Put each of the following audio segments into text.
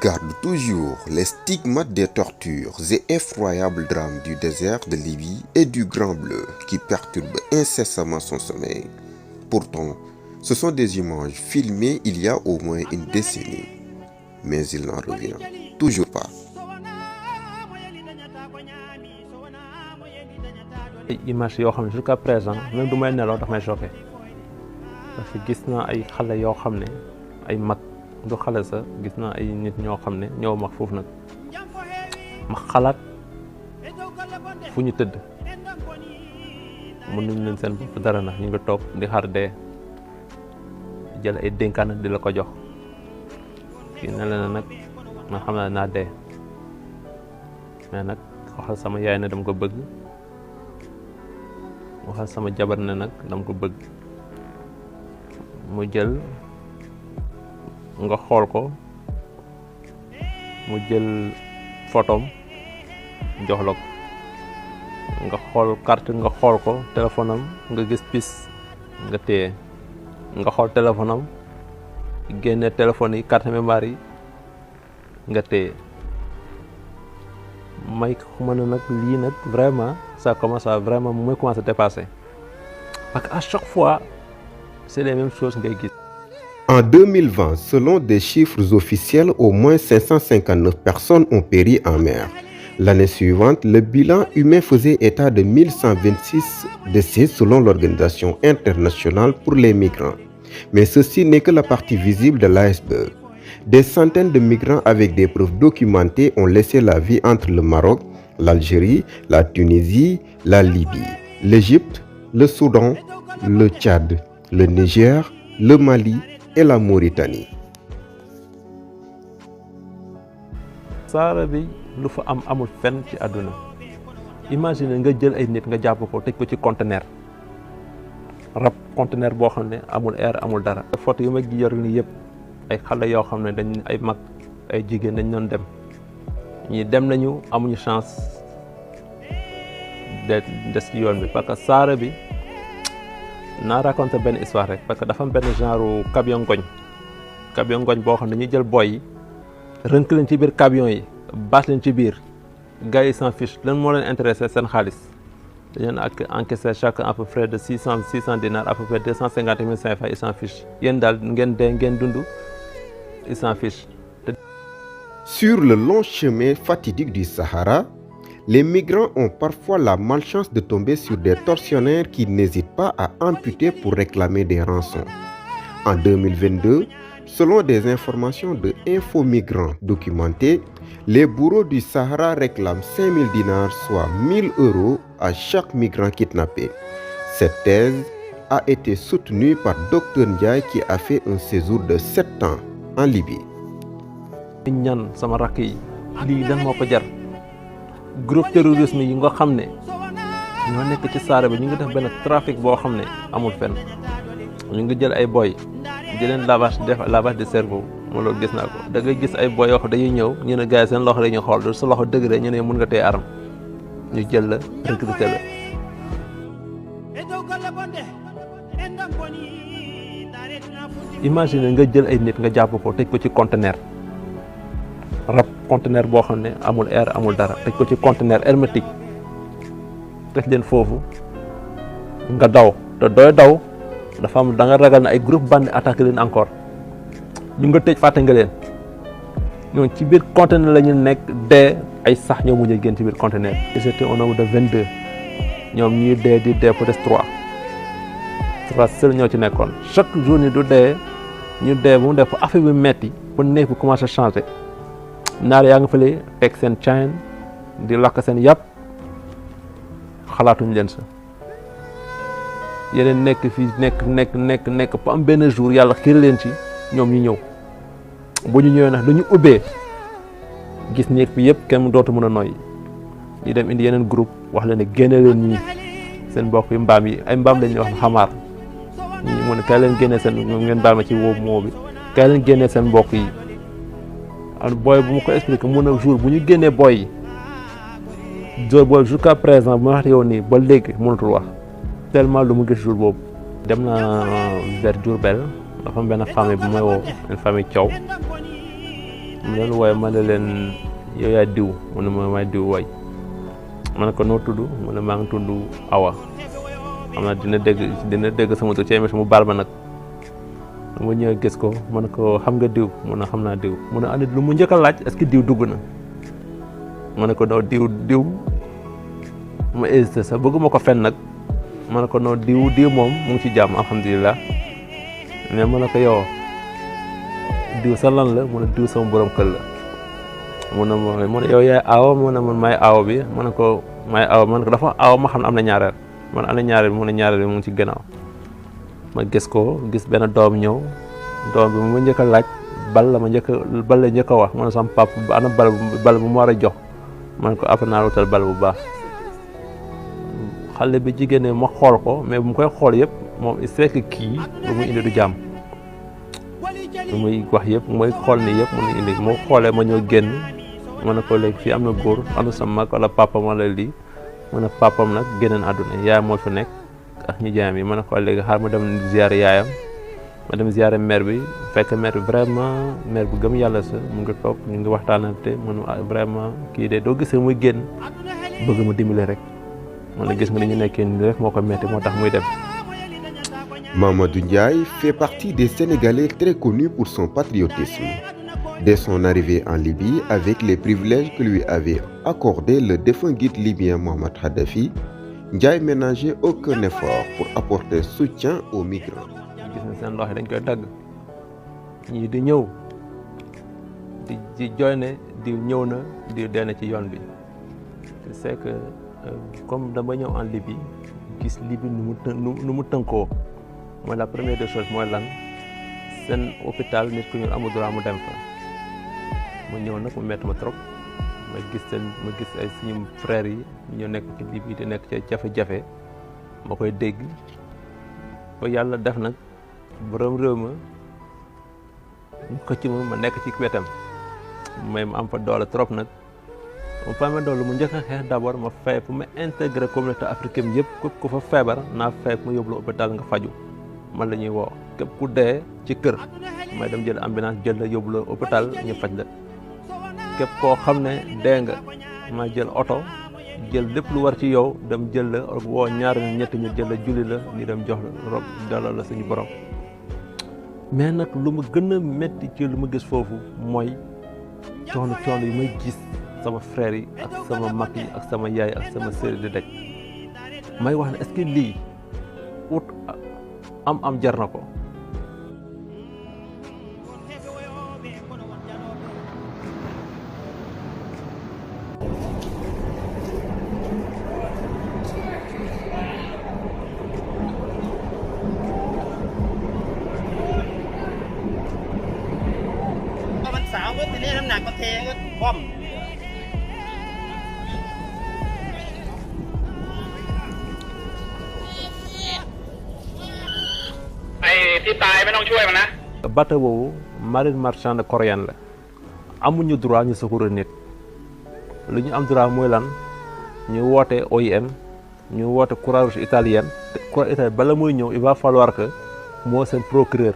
gardent toujours les stigmates des tortures et effroyables drames du désert de Libye et du Grand Bleu qui perturbent incessamment son sommeil. Pourtant, ce sont des images filmées il y a au moins une décennie. Mais il n'en revient toujours pas. Image yoo xam ne jusqu'à présent même du may nelaw daf may choqué parce que gis naa ay xale yoo xam ne ay mag du xale sax gis naa ay nit ñoo xam ne ñoo mag foofu nag ma xalaat fu ñu tëdd mënuñ leen seen bopp dara nag ñu ngi toog di xaar dee jël ay dénkaan di la ko jox kii ne la nag ma xam naa dee mais nag waxal sama yaay ne dama ko bëgg waxal sama jabar ne nag dama ko bëgg mu jël nga xool ko mu jël photom jox la ko nga xool carte nga xool ko téléphone am nga gis pis nga téye nga xool téléphone am génne téléphone yi carte mémoire yi nga téye may xuma ne nag lii nag vraiment ça commence à vraiment mu may commencé dépasser parce que à chaque fois c'est les mêmes choses ngay gis. En 2020, selon des chiffres officiels, au moins 559 personnes ont péri en mer. L'année suivante, le bilan humain faisait état de 1126 décès selon l'Organisation internationale pour les migrants. Mais ceci n'est que la partie visible de l'iceberg. Des centaines de migrants avec des preuves documentées ont laissé la vie entre le Maroc, l'Algérie, la Tunisie, la Libye, l'Égypte, le Soudan, le Tchad, le Niger, le Mali et la Mauritanie. Saara bi lu fa am amul fenn ci àdduna imagine nga jël ay nit nga jàpp ko tëj ko ci conteneur rab conteneur boo xam ne amul air amul dara. Photo yi ma yor nii yëpp ay xale yoo xam ne dañ ay mag ay jigéen dañ doon dem ñi dem nañu amuñu chance de des ci yoon bi parce que Saara bi naa raconté benn histoire rek parce que dafa am benn genre camion ngoñ boo xam ne dañuy jël boy yi rënk leen ci biir camion yi baas leen ci biir gars yi s'en fiche lan moo leen intéressé seen xaalis dañu ak encaissé chaque à peu près de 600 dinars à peu près 250 000 CFA ils s'en fiche yéen daal ngeen dee ngeen dund ils s'en fiche. Sur le long chemin fatidique du Sahara, les migrants ont parfois la malchance de tomber sur des tortionnaires qui n'hésitent pas à amputer pour réclamer des rançons. En 2022, selon des informations de Info Migrants documentées, les bourreaux du Sahara réclament 5 000 dinars, soit 1 000 € à chaque migrant kidnappé. Cette thèse a été soutenue par Dr Ndiaye qui a fait un séjour de 7 ans en Libye. ñaan sama rakk yi lii lan moo ko jar groupe terrorisme yi nga xam ne ñoo nekk ci Saara bi ñu ngi def benn trafic boo xam ne amul fenn ñu ngi jël ay boy di leen lavage de cerveau moo loolu gis naa ko da ngay gis ay boy yoo xam dañuy ñëw ñu ne gars yi seen loxo la ñuy xool du sa loxo dëgg rek ñu ne mën nga téye arme ñu jël la recruté la. Imagine nga jël ay nit nga jàpp ko tëj ko ci conteneur rab conteneur boo xam ne amul air amul dara tëj ko ci conteneur hermétique tëj leen foofu nga daw te dooy daw dafa am da nga ragal ne ay groupe bandi attaqué leen encore ñu nga tëj fàtte nga leen ñoom ci biir conteneur la ñu nekk dee ay sax ñoo mujjee génn ci biir conteneur. Ils étaient au nombre de 22 ñoom ñuy dee di dee peut-être 3 seul ñoo ci nekkoon chaque jour ni du dee ñu dee bu mu def affaire bi metti ba nekk bu commencé changer naar yaa nga fële teg seen chaîne di lakk seen yàpp xalaatuñ leen sa yeneen nekk fii nekk ba am benn jour yàlla xiir leen ci ñoom ñu ñëw bu ñu ñëwee nag dañu ubbee gis néeg bi yëpp kenn dootu mën a noyyi ñu dem indi yeneen groupe wax leen ne génne leen ñii seen mbokk yi mbaam yi ay mbaam lañ wax xamaar ñii mu ne kay leen génnee seen ngeen baal ma ci wóobu moo bi kay leen génnee seen mbokk yi am booy bu ma ko expliqué mun a jour bu ñu génnee booy yi jour boobu jusqu'à présent bu ma wax yow nii ba léegi mënatul wax tellement lu mu gis jour boobu. dem na vers Diourbel dafa am benn famille bu may woo une famille Thiaw mu leen wooye ma ne leen yow yaa diw mu ne ma may diw waay ma ne ko noo tudd mu ne maa ngi tudd Awa xam naa dina dégg sama tur ci émission mu baal ma nag mu ñëw gis ko ma ne ko xam nga diw mu ne xam naa diw mu ne andi lu mu njëkk a laaj est-ce que diw dugg na ma ne ko noo diw ma hésité sax bëgguma ko fen nag ma ne ko noo diw moom mu ngi ci jàmm alhamdulilah mais ma ne ko yow diw sa lan la mu ne diw sama borom kër la mu ne yow yaay aawa mu ne man maay aawa bi ma ne ko maay aawa ma ne ko dafa aawa ma xam ne am na ñaareel man ana ñaareel mu ne ñaareel bi mu ngi ci gannaaw ma gis benn doom ñëw doom bi ma njëkk a laaj bal la njëkk a wax ma ne sama papa ana bal bu mu war a jox ma ne ko après naa wutal bal bu baax xale bi jigéen ma xool ko mais bu mu koy xool yëpp moom il sait que kii lu muy indi du jàmm lu muy wax yëpp mooy xool ni yëpp mu indi moo xoolee ma ñëw génn ma ne ko léegi fii am na góor am na sama mag wala papa wala lii ma ne papam nag génneen àdduna yaayam moo fi nekk ak ñi jaayam yi ma ne ko léegi xaar ma dem ziyaare yaayam ma dem ziyaare mère bi fekk mère bi vraiment mère bu gëm yàlla sa mu ngi toog ñu ngi waxtaanante man vraiment kii de doo gisee muy génn bëgg ma dimbali rek man la gis nga ni ñu nekkee nii rek moo ko metti moo tax muy dem. Mamadou Ndiaye fait partie des Sénégalais très connus pour son patriotisme. Dès son arrivée en Libye, avec les privilèges que lui avait accordé le défunt guide libyen Mohamed Kadhafi, Ndiaye ménageait aucun effort pour apporter soutien aux migrants. gis na seen loxo dañ koy dagg ñii di ñëw di jooy ne di ñëw na di dee na ci yoon bi c'est que comme dama ñëw en Libye gis Libye nu mu tënkoo mooy la première des choses mooy lan seen hôpital nit ku ñu amul droit mu dem fa ma ñëw nag mu metti ma trop ma gis ay suñu frères yi ñu nekk ci Libye di nekk ci jafe-jafe ma koy dégg ba yàlla def nag borom réew ma mu xëcc ma nekk ci wetam may ma am fa doole trop nag mu pame doole mu njëkk a xeex d'abord ma fay fu ma intégré communauté africaine yëpp képp ku fa feebar naa fay fu ma yóbbu la hôpital nga faju man la ñuy woo képp ku dee ci kër may dem jël ambulance jël la yóbbu la hôpital ñu faj la képp koo xam ne dee nga ma jël oto jël lépp lu war ci yow dem jël la woo ñaari ñetti ñu jël la julli la ñu dem jox la rob dalal la suñu borom mais nag lu ma gën a métti ci lu ma gis foofu mooy coono yi may gis sama frère yi ak sama mag yi ak sama yaay ak sama sœur di daj may wax ne est-ce que lii ut am jar na ko. bateau boobu marine marchande coréenne la amuñu droit ñu secourir nit lu ñu am droit mooy lan ñu woote OIM ñu woote Croix-Rouge italienne Croix italienne bala muy ñëw il va falloir que moo seen procureur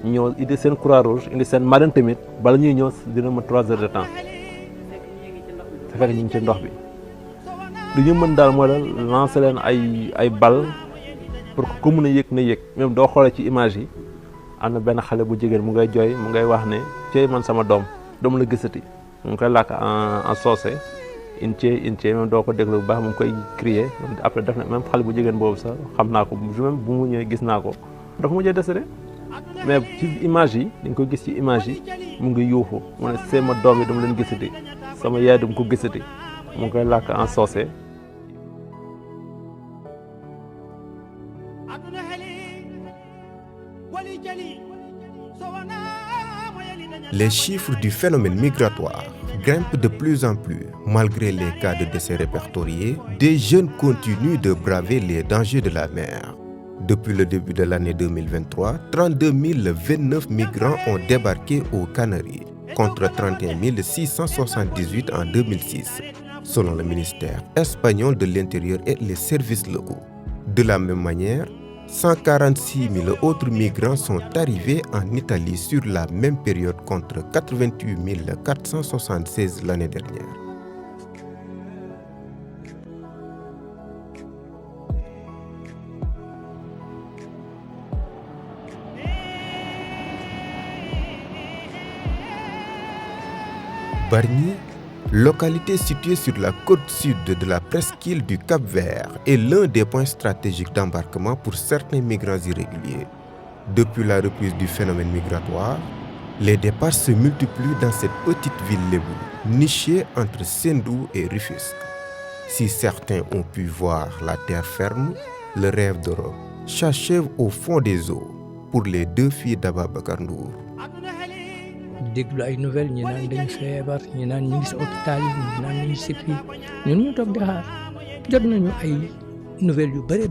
ñëw indi seen Croix-Rouge indi seen marine tamit bala ñuy ñëw dina ma 3 heures de temps su fekk ñu ngi ci ndox bi lu ñu mën daal mooy la lancer leen ay bal pour que ku mun a yëg na yëg même doo xoolee ci image yi am na benn xale bu jigéen mu ngay jooy mu ngay wax ne cey man sama doom la gisati mu ngi koy làkk en soose in cey même doo ko déglu bu baax mu ngi koy crier après def na même xale bu jigéen boobu sax xam naa ko même bu mu ñëwee gis naa ko dafa mujjee décédé mais ci image yi dañ ko gis ci image yi mu ngi yuuxu mu ne c'est ma doom yi dama leen gisati sama yaay dama ko gisati mu ngi koy làkk en soose. Les chiffres du phénomène migratoire grimpent de plus en plus. Malgré les cas de décès répertoriés, des jeunes continuent de braver les dangers de la mer. Depuis le début de l'année 2023, 32 029 migrants ont débarqué aux Canaries, contre 31 678 en 2006, selon le ministère espagnol de l'Intérieur et les services locaux. De la même manière, 146 000 autres migrants sont arrivés en Italie sur la même période contre 88 476 l'année dernière. Bargny, localité située sur la côte sud de la presqu'île du Cap-Vert, est l'un des points stratégiques d'embarquement pour certains migrants irréguliers. Depuis la reprise du phénomène migratoire, les départs se multiplient dans cette petite ville lébou, nichée entre Sendou et Rufisque. Si certains ont pu voir la terre ferme, le rêve d'Europe s'achève au fond des eaux pour les deux filles d'Ababacar Ndour. déglu ay nouvelles ñi naan dañu feebar ñi naan ñu ngi si hôpital yi ñi naan ñu ngi si fii ñun ñu toog di xaar jot nañu ay nouvelles yu bëri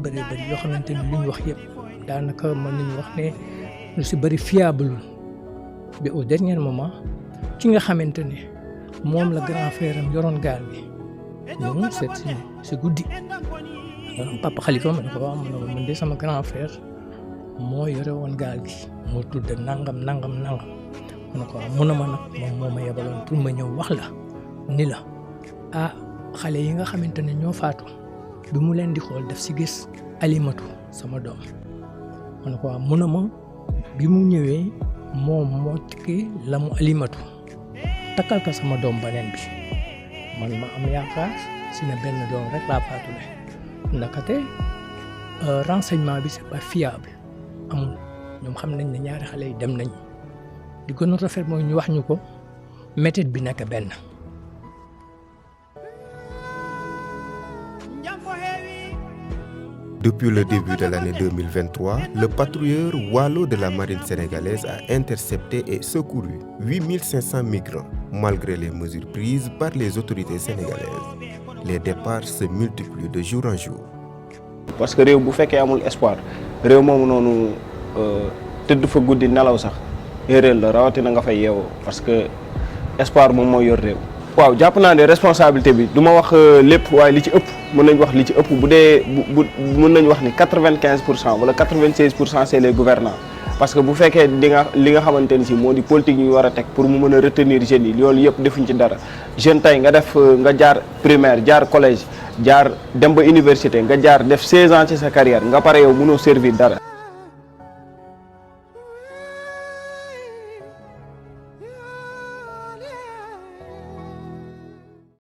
yoo xamante ni li ñu wax yëpp daanaka mën nañu wax ne lu si bëri fiable bi au dernier moment ki nga xamante ne moom la grand frère am yoroon gaal bi ñoom seet si guddi papa Khalifa ma ne ko waaw man de sama grand frère moo yore woon gaal gi moo tudd nangam man ko mun na ma nag moom moo ma yebaloon pour ma ñëw wax la ni la xale yi nga xamante ne ñoo faatu bi mu leen di xool daf si gis Alimatu sama doom man ko mun na ma bi mu ñëwee moom moo tikki la mu Alimatu takkal ko sama doom beneen bi man ma am yaakaar si na benn doom rek laa faatule ndakate renseignement bi c'est pas fiable amul ñoom xam nañ ne ñaari xale yi dem nañ di gën a rafet mooy ñu wax ñu ko méthode bi nekk benn. Depuis le début de l'année 2023, le patrouilleur Wallo de la marine sénégalaise a intercepté et secouru 8500 migrants, malgré les mesures prises par les autorités sénégalaises. Les départs se multiplient de jour en jour. Parce que réew bu fekkee amul espoir réew moomu noonu tëdd fa guddi nelaw sax erreur la rawatina nga fay yeewoo parce que espoir moom mooy yor réew. waaw jàpp naa ne responsabilité bi du ma wax lépp waaye li ci ëpp mën nañu wax li ci ëpp bu dee bu mën nañu wax ni 95% wala 96% c'est les gouvernants parce que bu fekkee li nga xamante ni si moo di politique ñu war a teg pour mu mën a retenir jeunes yi loolu yëpp defuñ ci dara jeune tey nga jaar primaire jaar collège jaar dem ba université nga jaar def 16 ans ci sa carrière nga pare yow mënoo servir dara.